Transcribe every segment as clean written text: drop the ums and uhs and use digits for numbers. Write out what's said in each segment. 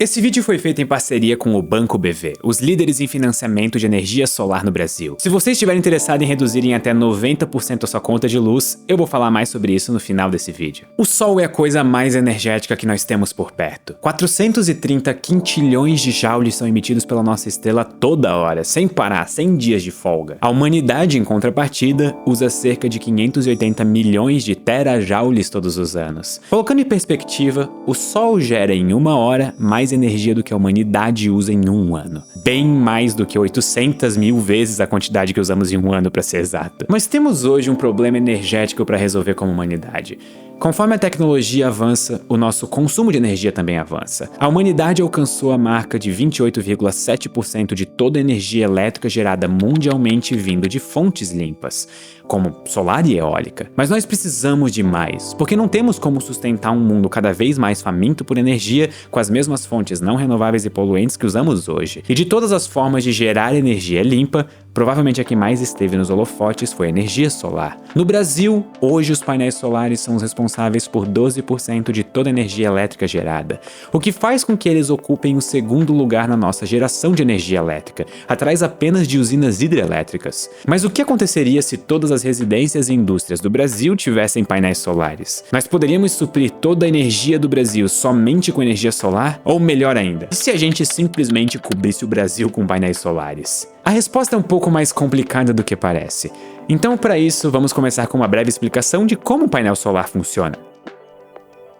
Esse vídeo foi feito em parceria com o Banco BV, os líderes em financiamento de energia solar no Brasil. Se você estiver interessado em reduzir em até 90% a sua conta de luz, eu vou falar mais sobre isso no final desse vídeo. O Sol é a coisa mais energética que nós temos por perto. 430 quintilhões de joules são emitidos pela nossa estrela toda hora, sem parar, sem dias de folga. A humanidade, em contrapartida, usa cerca de 580 milhões de terajoules todos os anos. Colocando em perspectiva, o Sol gera em uma hora mais energia do que a humanidade usa em um ano. Bem mais do que 800 mil vezes a quantidade que usamos em um ano, para ser exato. Mas temos hoje um problema energético para resolver como humanidade. Conforme a tecnologia avança, o nosso consumo de energia também avança. A humanidade alcançou a marca de 28,7% de toda a energia elétrica gerada mundialmente vindo de fontes limpas, como solar e eólica. Mas nós precisamos de mais, porque não temos como sustentar um mundo cada vez mais faminto por energia com as mesmas fontes não renováveis e poluentes que usamos hoje. E de todas as formas de gerar energia limpa, provavelmente a que mais esteve nos holofotes foi a energia solar. No Brasil, hoje os painéis solares são os responsáveis por 12% de toda a energia elétrica gerada, o que faz com que eles ocupem o segundo lugar na nossa geração de energia elétrica, atrás apenas de usinas hidrelétricas. Mas o que aconteceria se todas as residências e indústrias do Brasil tivessem painéis solares? Nós poderíamos suprir toda a energia do Brasil somente com energia solar? Ou melhor ainda, e se a gente simplesmente cobrisse o Brasil com painéis solares? A resposta é um pouco mais complicada do que parece. Então, para isso, vamos começar com uma breve explicação de como um painel solar funciona.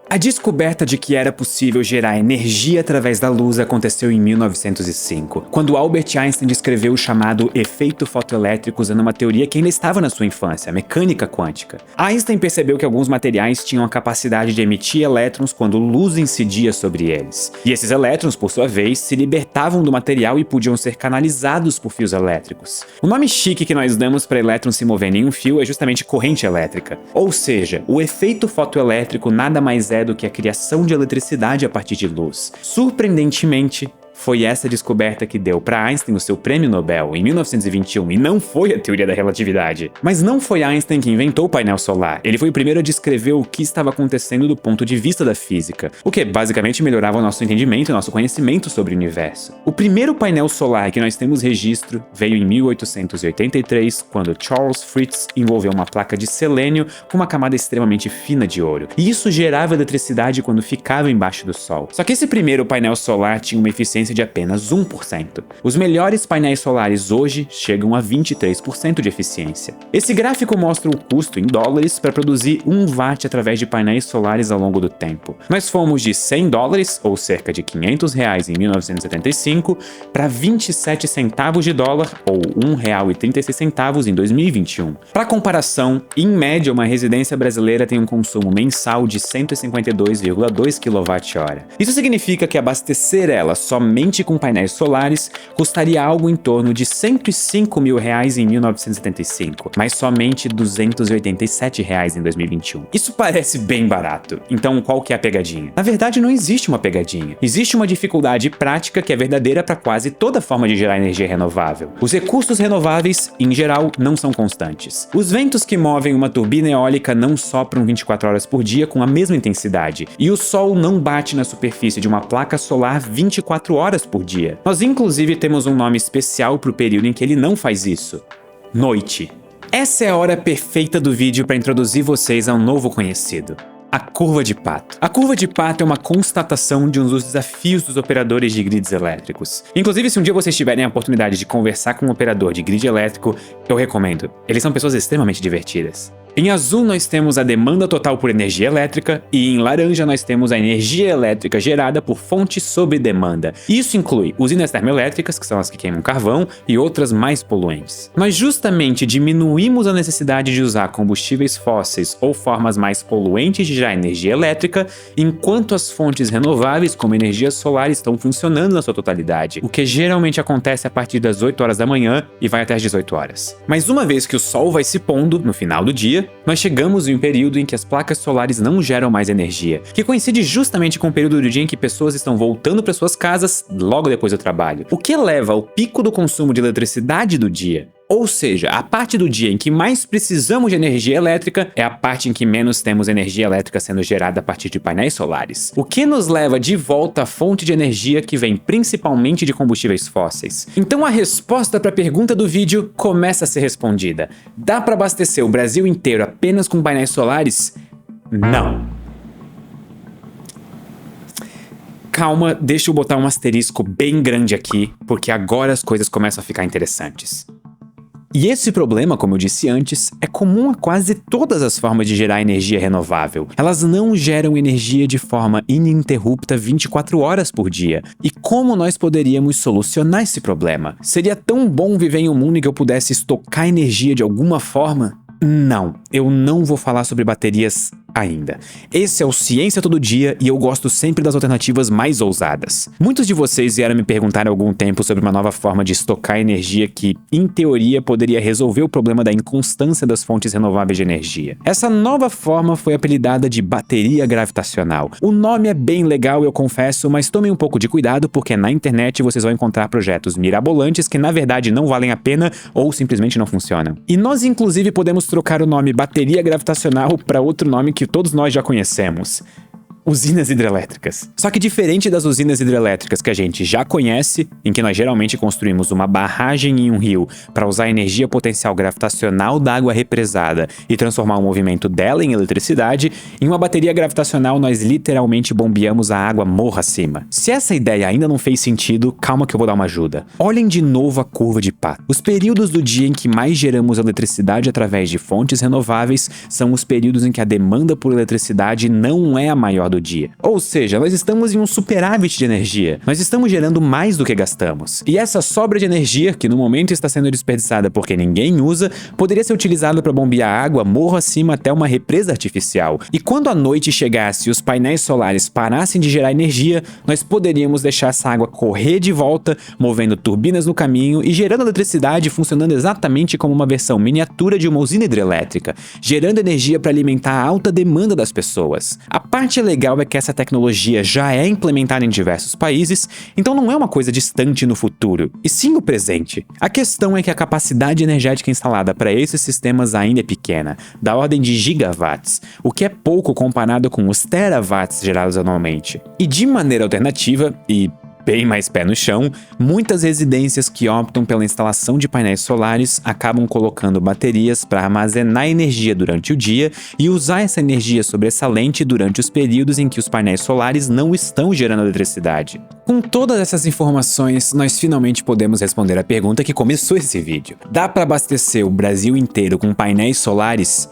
A descoberta de que era possível gerar energia através da luz aconteceu em 1905, quando Albert Einstein descreveu o chamado efeito fotoelétrico usando uma teoria que ainda estava na sua infância, a mecânica quântica. Einstein percebeu que alguns materiais tinham a capacidade de emitir elétrons quando luz incidia sobre eles. E esses elétrons, por sua vez, se libertavam do material e podiam ser canalizados por fios elétricos. O nome chique que nós damos para elétrons se moverem em um fio é justamente corrente elétrica. Ou seja, o efeito fotoelétrico nada mais é do que a criação de eletricidade a partir de luz. Surpreendentemente, foi essa descoberta que deu para Einstein o seu prêmio Nobel em 1921, e não foi a teoria da relatividade. Mas não foi Einstein que inventou o painel solar. Ele foi o primeiro a descrever o que estava acontecendo do ponto de vista da física, o que basicamente melhorava o nosso entendimento e nosso conhecimento sobre o universo. O primeiro painel solar que nós temos registro veio em 1883, quando Charles Fritts envolveu uma placa de selênio com uma camada extremamente fina de ouro. E isso gerava eletricidade quando ficava embaixo do Sol. Só que esse primeiro painel solar tinha uma eficiência de apenas 1%. Os melhores painéis solares hoje chegam a 23% de eficiência. Esse gráfico mostra o custo em dólares para produzir 1 watt através de painéis solares ao longo do tempo. Nós fomos de $100, ou cerca de R$500 em 1975, para 27 centavos de dólar, ou R$1,36 em 2021. Para comparação, em média, uma residência brasileira tem um consumo mensal de 152,2 kWh. Isso significa que abastecer ela somente com painéis solares custaria algo em torno de R$105 mil em 1975, mas somente R$287 em 2021. Isso parece bem barato, então qual que é a pegadinha? Na verdade, não existe uma pegadinha. Existe uma dificuldade prática que é verdadeira para quase toda forma de gerar energia renovável. Os recursos renováveis, em geral, não são constantes. Os ventos que movem uma turbina eólica não sopram 24 horas por dia com a mesma intensidade, e o Sol não bate na superfície de uma placa solar 24 horas por dia. Nós inclusive temos um nome especial para o período em que ele não faz isso: noite. Essa é a hora perfeita do vídeo para introduzir vocês a um novo conhecido: a curva de Pato. A curva de Pato é uma constatação de um dos desafios dos operadores de grids elétricos. Inclusive, se um dia vocês tiverem a oportunidade de conversar com um operador de grid elétrico, eu recomendo. Eles são pessoas extremamente divertidas. Em azul nós temos a demanda total por energia elétrica e em laranja nós temos a energia elétrica gerada por fonte sobre demanda. Isso inclui usinas termoelétricas, que são as que queimam carvão, e outras mais poluentes. Nós justamente diminuímos a necessidade de usar combustíveis fósseis ou formas mais poluentes de gerar energia elétrica, enquanto as fontes renováveis, como energia solar, estão funcionando na sua totalidade, o que geralmente acontece a partir das 8 horas da manhã e vai até as 18 horas. Mas uma vez que o Sol vai se pondo, no final do dia, nós chegamos em um período em que as placas solares não geram mais energia, que coincide justamente com o período do dia em que pessoas estão voltando para suas casas logo depois do trabalho, o que leva ao pico do consumo de eletricidade do dia. Ou seja, a parte do dia em que mais precisamos de energia elétrica é a parte em que menos temos energia elétrica sendo gerada a partir de painéis solares. O que nos leva de volta à fonte de energia que vem principalmente de combustíveis fósseis. Então a resposta para a pergunta do vídeo começa a ser respondida. Dá para abastecer o Brasil inteiro apenas com painéis solares? Não. Calma, deixa eu botar um asterisco bem grande aqui, porque agora as coisas começam a ficar interessantes. E esse problema, como eu disse antes, é comum a quase todas as formas de gerar energia renovável. Elas não geram energia de forma ininterrupta 24 horas por dia. E como nós poderíamos solucionar esse problema? Seria tão bom viver em um mundo em que eu pudesse estocar energia de alguma forma? Não, eu não vou falar sobre baterias ainda. Esse é o Ciência Todo Dia e eu gosto sempre das alternativas mais ousadas. Muitos de vocês vieram me perguntar há algum tempo sobre uma nova forma de estocar energia que, em teoria, poderia resolver o problema da inconstância das fontes renováveis de energia. Essa nova forma foi apelidada de bateria gravitacional. O nome é bem legal, eu confesso, mas tomem um pouco de cuidado porque na internet vocês vão encontrar projetos mirabolantes que na verdade não valem a pena ou simplesmente não funcionam. E nós inclusive podemos trocar o nome bateria gravitacional para outro nome que todos nós já conhecemos. Usinas hidrelétricas. Só que diferente das usinas hidrelétricas que a gente já conhece, em que nós geralmente construímos uma barragem em um rio para usar a energia potencial gravitacional da água represada e transformar o movimento dela em eletricidade, em uma bateria gravitacional nós literalmente bombeamos a água morro acima. Se essa ideia ainda não fez sentido, calma que eu vou dar uma ajuda. Olhem de novo a curva de Path. Os períodos do dia em que mais geramos eletricidade através de fontes renováveis são os períodos em que a demanda por eletricidade não é a maior do dia. Ou seja, nós estamos em um superávit de energia. Nós estamos gerando mais do que gastamos. E essa sobra de energia, que no momento está sendo desperdiçada porque ninguém usa, poderia ser utilizada para bombear água morro acima até uma represa artificial. E quando a noite chegasse e os painéis solares parassem de gerar energia, nós poderíamos deixar essa água correr de volta, movendo turbinas no caminho e gerando eletricidade, funcionando exatamente como uma versão miniatura de uma usina hidrelétrica, gerando energia para alimentar a alta demanda das pessoas. A parte legal é que essa tecnologia já é implementada em diversos países, então não é uma coisa distante no futuro, e sim o presente. A questão é que a capacidade energética instalada para esses sistemas ainda é pequena, da ordem de gigawatts, o que é pouco comparado com os terawatts gerados anualmente. E de maneira alternativa, e bem mais pé no chão, muitas residências que optam pela instalação de painéis solares acabam colocando baterias para armazenar energia durante o dia e usar essa energia sobressalente durante os períodos em que os painéis solares não estão gerando eletricidade. Com todas essas informações, nós finalmente podemos responder a pergunta que começou esse vídeo. Dá para abastecer o Brasil inteiro com painéis solares?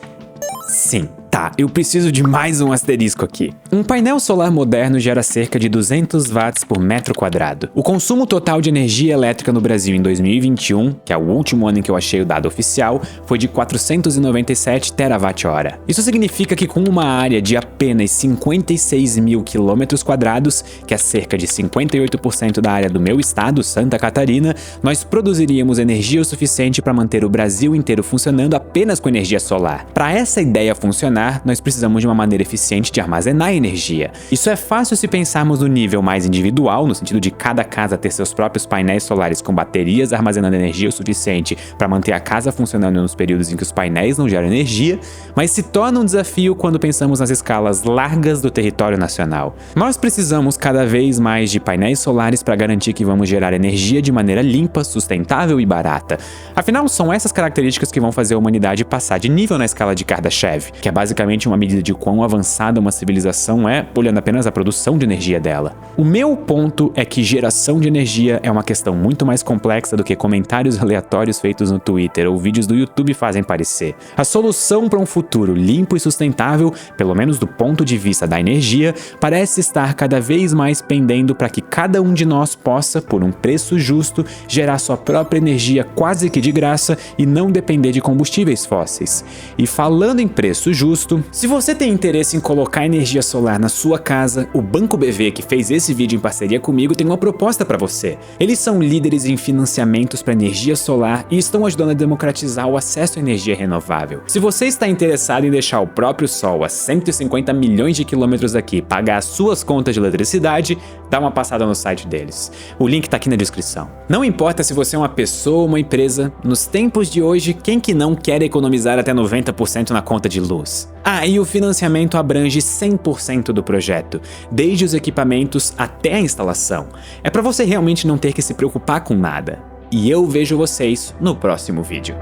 Sim. Tá, eu preciso de mais um asterisco aqui. Um painel solar moderno gera cerca de 200 watts por metro quadrado. O consumo total de energia elétrica no Brasil em 2021, que é o último ano em que eu achei o dado oficial, foi de 497 terawatt-hora. Isso significa que com uma área de apenas 56 mil quilômetros quadrados, que é cerca de 58% da área do meu estado, Santa Catarina, nós produziríamos energia o suficiente para manter o Brasil inteiro funcionando apenas com energia solar. Para essa ideia funcionar, nós precisamos de uma maneira eficiente de armazenar energia. Isso é fácil se pensarmos no nível mais individual, no sentido de cada casa ter seus próprios painéis solares com baterias armazenando energia o suficiente para manter a casa funcionando nos períodos em que os painéis não geram energia, mas se torna um desafio quando pensamos nas escalas largas do território nacional. Nós precisamos cada vez mais de painéis solares para garantir que vamos gerar energia de maneira limpa, sustentável e barata. Afinal, são essas características que vão fazer a humanidade passar de nível na escala de Kardashev, que é basicamente uma medida de quão avançada uma civilização é, olhando apenas a produção de energia dela. O meu ponto é que geração de energia é uma questão muito mais complexa do que comentários aleatórios feitos no Twitter ou vídeos do YouTube fazem parecer. A solução para um futuro limpo e sustentável, pelo menos do ponto de vista da energia, parece estar cada vez mais pendendo para que cada um de nós possa, por um preço justo, gerar sua própria energia quase que de graça e não depender de combustíveis fósseis. E falando em preço justo, custo. Se você tem interesse em colocar energia solar na sua casa, o Banco BV, que fez esse vídeo em parceria comigo, tem uma proposta para você. Eles são líderes em financiamentos para energia solar e estão ajudando a democratizar o acesso à energia renovável. Se você está interessado em deixar o próprio sol a 150 milhões de quilômetros daqui pagar as suas contas de eletricidade, dá uma passada no site deles. O link tá aqui na descrição. Não importa se você é uma pessoa ou uma empresa, nos tempos de hoje, quem que não quer economizar até 90% na conta de luz? Ah, e o financiamento abrange 100% do projeto, desde os equipamentos até a instalação. É para você realmente não ter que se preocupar com nada. E eu vejo vocês no próximo vídeo.